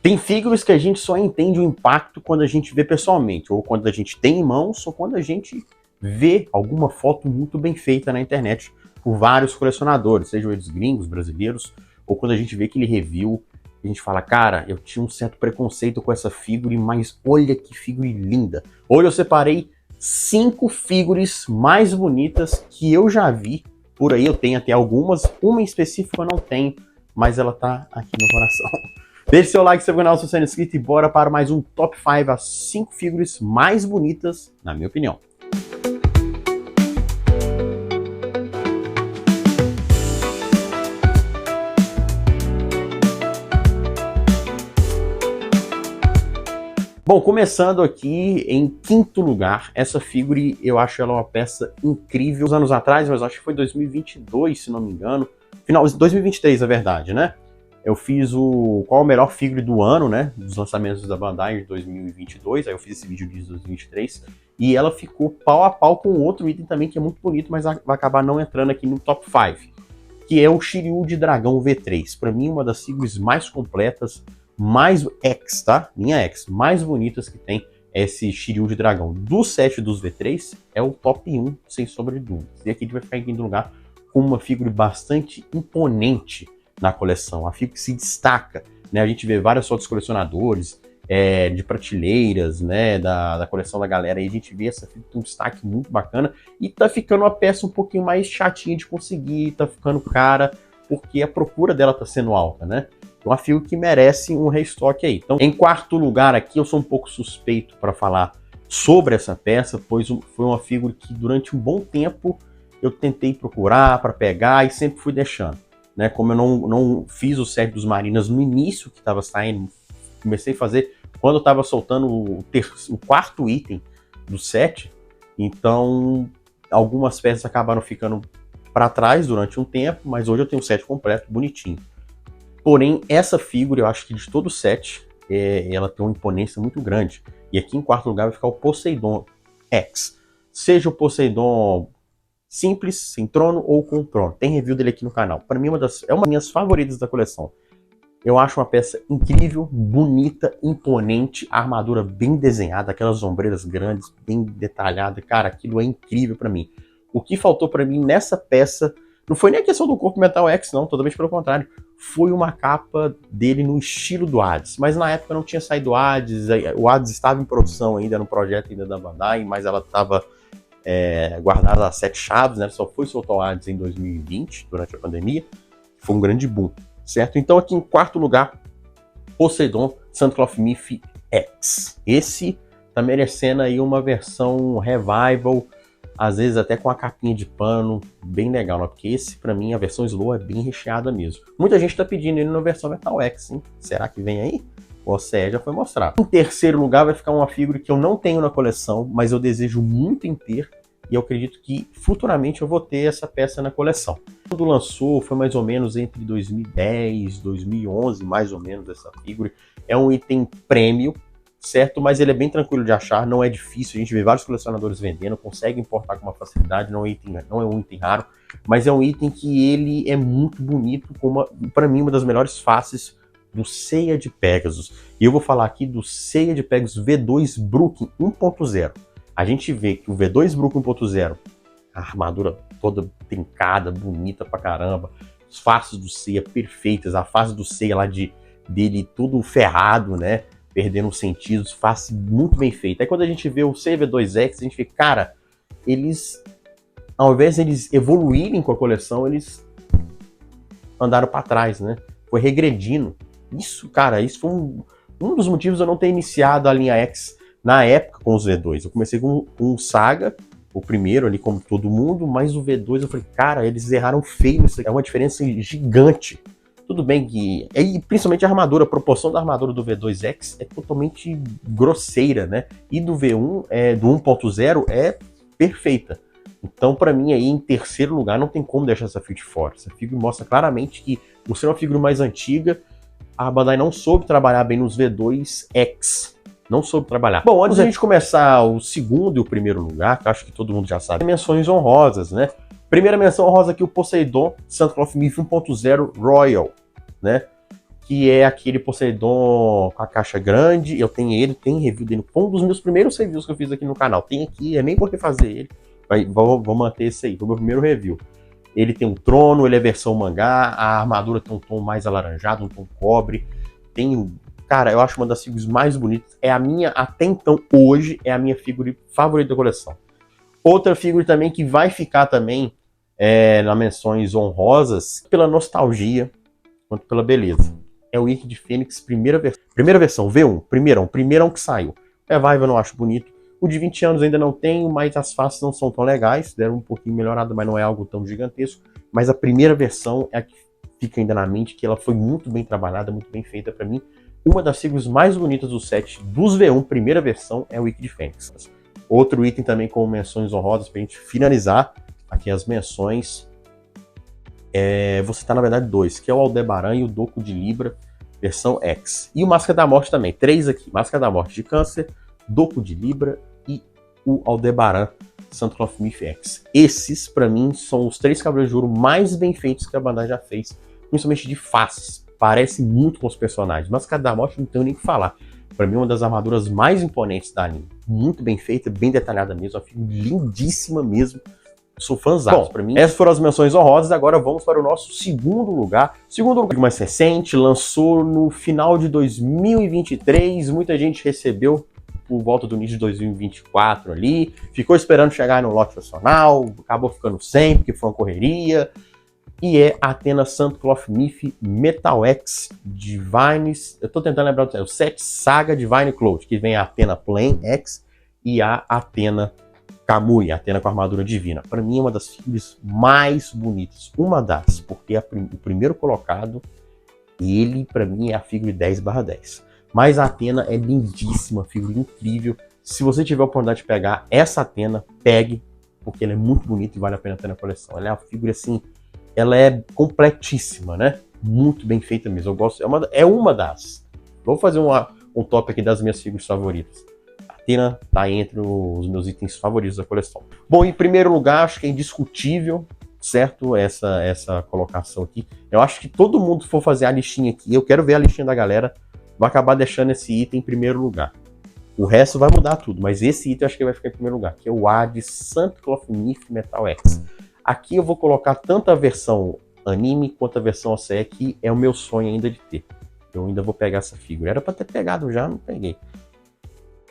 Tem figures que a gente só entende o impacto quando a gente vê pessoalmente, ou quando a gente tem em mãos, ou quando a gente vê alguma foto muito bem feita na internet por vários colecionadores, sejam eles gringos, brasileiros, ou quando a gente vê aquele review, a gente fala, cara, eu tinha um certo preconceito com essa figure, mas olha que figure linda. Hoje eu separei 5 figures mais bonitas que eu já vi por aí. Eu tenho até algumas, uma em específico eu não tenho, mas ela tá aqui no coração. Deixe seu like, seu canal, se você não é inscrito e bora para mais um Top 5, as 5 figures mais bonitas, na minha opinião. Bom, começando aqui em quinto lugar, essa figure eu acho ela uma peça incrível. Uns anos atrás, mas acho que foi 2022, se não me engano. Final de 2023, na verdade, né? Eu fiz qual a melhor figure do ano, né? Dos lançamentos da Bandai de 2022. Aí eu fiz esse vídeo de 2023. E ela ficou pau a pau com outro item também que é muito bonito, mas vai acabar não entrando aqui no top 5. Que é o Shiryu de Dragão V3. Para mim, uma das figures mais completas, mais X, tá? Minha X, mais bonitas que tem é esse Shiryu de Dragão. Do set dos V3, é o top 1, sem sombra de dúvidas. E aqui a gente vai ficar em quinto lugar com uma figura bastante imponente na coleção. A figura que se destaca, né? A gente vê vários outros colecionadores, de prateleiras, né? Da coleção da galera. E a gente vê essa figura com um destaque muito bacana. E tá ficando uma peça um pouquinho mais chatinha de conseguir, tá ficando cara, porque a procura dela tá sendo alta, né? Uma figura que merece um restock aí. Então, em quarto lugar aqui, eu sou um pouco suspeito para falar sobre essa peça, pois foi uma figura que durante um bom tempo eu tentei procurar para pegar e sempre fui deixando. Né? Como eu não fiz o set dos Marinas no início que estava saindo, comecei a fazer quando eu estava soltando o quarto item do set, então algumas peças acabaram ficando para trás durante um tempo, mas hoje eu tenho o set completo, bonitinho. Porém, essa figura, eu acho que de todo o set, ela tem uma imponência muito grande. E aqui em quarto lugar vai ficar o Poseidon X. Seja o Poseidon simples, sem trono ou com trono. Tem review dele aqui no canal. Para mim, é uma das minhas favoritas da coleção. Eu acho uma peça incrível, bonita, imponente, a armadura bem desenhada, aquelas ombreiras grandes, bem detalhada. Cara, aquilo é incrível para mim. O que faltou para mim nessa peça não foi nem a questão do corpo Metal X, não, totalmente pelo contrário. Foi uma capa dele no estilo do Hades. Mas na época não tinha saído o Hades, o Hades estava em produção ainda, no projeto ainda da Bandai, mas ela estava guardada a 7 chaves, né? Só foi soltar o Hades em 2020, durante a pandemia. Foi um grande boom, certo? Então aqui em quarto lugar, Poseidon Sandcloth Myth X. Esse tá merecendo aí uma versão revival, às vezes até com a capinha de pano, bem legal, né? Porque esse, pra mim, a versão Slow é bem recheada mesmo. Muita gente tá pedindo ele na versão Metal X, hein? Será que vem aí? O OCE já foi mostrado. Em terceiro lugar vai ficar uma figura que eu não tenho na coleção, mas eu desejo muito em ter, e eu acredito que futuramente eu vou ter essa peça na coleção. Quando lançou, foi mais ou menos entre 2010 e 2011, mais ou menos, essa figura. É um item premium, certo? Mas ele é bem tranquilo de achar, não é difícil, a gente vê vários colecionadores vendendo, consegue importar com uma facilidade, não é um item raro, mas é um item que ele é muito bonito, para mim, uma das melhores faces do Seiya de Pegasus. E eu vou falar aqui do Seiya de Pegasus V2 Brooklyn 1.0. A gente vê que o V2 Brooklyn 1.0, a armadura toda trincada, bonita pra caramba, as faces do Seiya perfeitas, a face do Seiya lá dele todo ferrado, né? Perdendo os sentidos, face muito bem feita. Aí quando a gente vê o CV2X, a gente vê, cara, eles, ao invés de eles evoluírem com a coleção, eles andaram para trás, né? Foi regredindo. Isso, cara, isso foi um dos motivos de eu não ter iniciado a linha X na época com os V2. Eu comecei com o Saga, o primeiro ali, como todo mundo, mas o V2 eu falei, cara, eles erraram feio, isso aqui é uma diferença gigante. Tudo bem que... E principalmente a armadura, a proporção da armadura do V2X é totalmente grosseira, né? E do V1, do 1.0, é perfeita. Então, para mim, aí em terceiro lugar, não tem como deixar essa figura de fora. Essa figura mostra claramente que, por ser uma figura mais antiga, a Bandai não soube trabalhar bem nos V2X. Não soube trabalhar. Bom, antes de a gente começar o segundo e o primeiro lugar, que eu acho que todo mundo já sabe, menções honrosas, né? Primeira menção honrosa aqui, o Poseidon Sandcloth Myth 1.0 Royal, né? que é aquele Poseidon com a caixa grande. Eu tenho ele, tem review dele. Foi um dos meus primeiros reviews que eu fiz aqui no canal. Tem aqui, é nem por refazer ele. Vou manter esse aí, foi o meu primeiro review. Ele tem um trono, ele é versão mangá, a armadura tem um tom mais alaranjado, um tom cobre. Cara, eu acho uma das figuras mais bonitas. É a minha, até então, hoje, é a minha figura favorita da coleção. Outra figura também que vai ficar também nas menções honrosas, pela nostalgia, quanto pela beleza. É o Wicked Fênix, primeira versão, V1, primeirão que saiu. O Revival eu não acho bonito. O de 20 anos ainda não tenho, mas as faces não são tão legais, deram um pouquinho melhorada, mas não é algo tão gigantesco. Mas a primeira versão é a que fica ainda na mente, que ela foi muito bem trabalhada, muito bem feita para mim. Uma das figuras mais bonitas do set dos V1, primeira versão, é o Wicked Fênix. Outro item também com menções honrosas pra gente finalizar aqui as menções. Vou citar na verdade dois, que é o Aldebaran e o Doku de Libra, versão X. E o Máscara da Morte também, 3 aqui. Máscara da Morte de Câncer, Doku de Libra e o Aldebaran Santo Cloth X. Esses, pra mim, são os 3 Cavaleiros de Ouro mais bem feitos que a Bandai já fez, principalmente de faces. Parece muito com os personagens. Máscara da Morte não tenho nem o que falar. Pra mim, uma das armaduras mais imponentes da anime. Muito bem feita, bem detalhada mesmo. Uma figura lindíssima mesmo. Sou fãzão. Pra mim, essas foram as menções honrosas. Agora vamos para o nosso segundo lugar. Segundo lugar mais recente, lançou no final de 2023. Muita gente recebeu por volta do início de 2024 ali. Ficou esperando chegar no lote nacional. Acabou ficando sem, porque foi uma correria. E é a Athena Santo Cloth Myth Metal X Divines. Eu tô tentando lembrar o set Saga Divine Cloth, que vem a Athena Plain X e a Athena Kamui, a Athena com armadura divina. Para mim é uma das figuras mais bonitas. Uma das, porque o primeiro colocado, ele para mim é a figura 10/10. Mas a Athena é lindíssima, figura incrível. Se você tiver a oportunidade de pegar essa Athena, pegue, porque ela é muito bonita e vale a pena ter na coleção. Ela é uma figura assim. Ela é completíssima, né? Muito bem feita mesmo. Eu gosto. É uma das. Vou fazer um top aqui das minhas figuras favoritas. A Athena tá entre os meus itens favoritos da coleção. Bom, em primeiro lugar, acho que é indiscutível, certo? Essa colocação aqui. Eu acho que todo mundo for fazer a listinha aqui, eu quero ver a listinha da galera, vai acabar deixando esse item em primeiro lugar. O resto vai mudar tudo, mas esse item eu acho que vai ficar em primeiro lugar, que é o Hades Santo Cloth Myth Metal X. Aqui eu vou colocar tanto a versão anime quanto a versão OCE, que é o meu sonho ainda de ter. Eu ainda vou pegar essa figura. Era para ter pegado já, não peguei.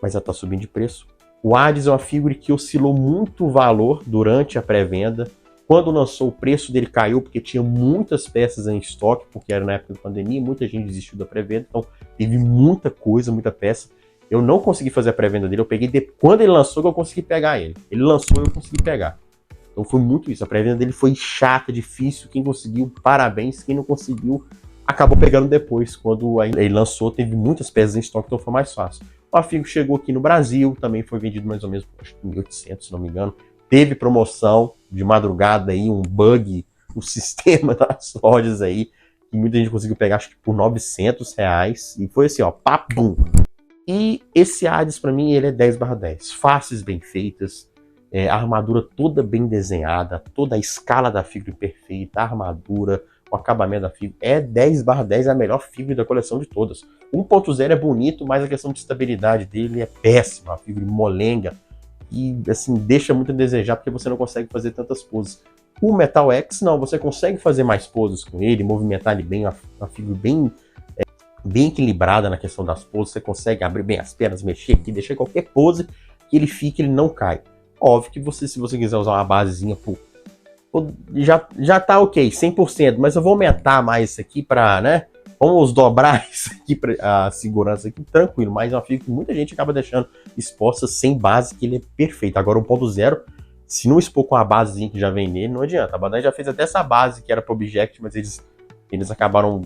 Mas ela tá subindo de preço. O Hades é uma figura que oscilou muito o valor durante a pré-venda. Quando lançou, o preço dele caiu porque tinha muitas peças em estoque, porque era na época da pandemia, muita gente desistiu da pré-venda, então teve muita coisa, muita peça. Eu não consegui fazer a pré-venda dele, eu peguei quando ele lançou que eu consegui pegar ele. Ele lançou e eu consegui pegar. Então foi muito isso, a pré-venda dele foi chata, difícil, quem conseguiu, parabéns, quem não conseguiu, acabou pegando depois, quando ele lançou, teve muitas peças em estoque, então foi mais fácil. O figura chegou aqui no Brasil, também foi vendido mais ou menos, acho que 1.800, se não me engano, teve promoção de madrugada aí, um bug no sistema das lojas aí, que muita gente conseguiu pegar, acho que por R$900, e foi assim, ó, papum. E esse Hades, pra mim, ele é 10/10, faces bem feitas, a armadura toda bem desenhada, toda a escala da figura perfeita, a armadura, o acabamento da figura, é 10/10, é a melhor figura da coleção de todas. 1.0 é bonito, mas a questão de estabilidade dele é péssima, a figura molenga, e assim, deixa muito a desejar, porque você não consegue fazer tantas poses. O Metal X, não, você consegue fazer mais poses com ele, movimentar ele bem, a figura bem equilibrada na questão das poses, você consegue abrir bem as pernas, mexer aqui, deixar qualquer pose que ele fique, ele não cai. Óbvio que se você quiser usar uma basezinha, já tá ok, 100%, mas eu vou aumentar mais isso aqui pra, né, vamos dobrar isso aqui pra a segurança aqui, tranquilo, mas é uma figura que muita gente acaba deixando exposta sem base, que ele é perfeito. Agora 1.0, se não expor com a basezinha que já vem nele, não adianta. A Bandai já fez até essa base que era para Object, mas eles acabaram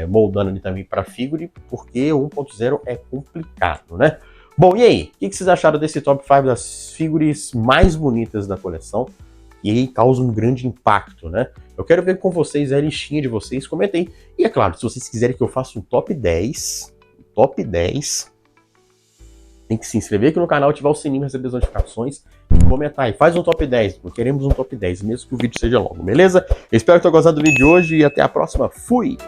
moldando ali também para figure, porque o 1.0 é complicado, né? Bom, e aí? O que vocês acharam desse top 5 das figuras mais bonitas da coleção? E aí causa um grande impacto, né? Eu quero ver com vocês a listinha de vocês, comentem. E é claro, se vocês quiserem que eu faça um top 10, tem que se inscrever aqui no canal, ativar o sininho, receber as notificações e comentar aí. Faz um top 10, queremos um top 10, mesmo que o vídeo seja longo, beleza? Eu espero que tenham gostado do vídeo de hoje e até a próxima. Fui!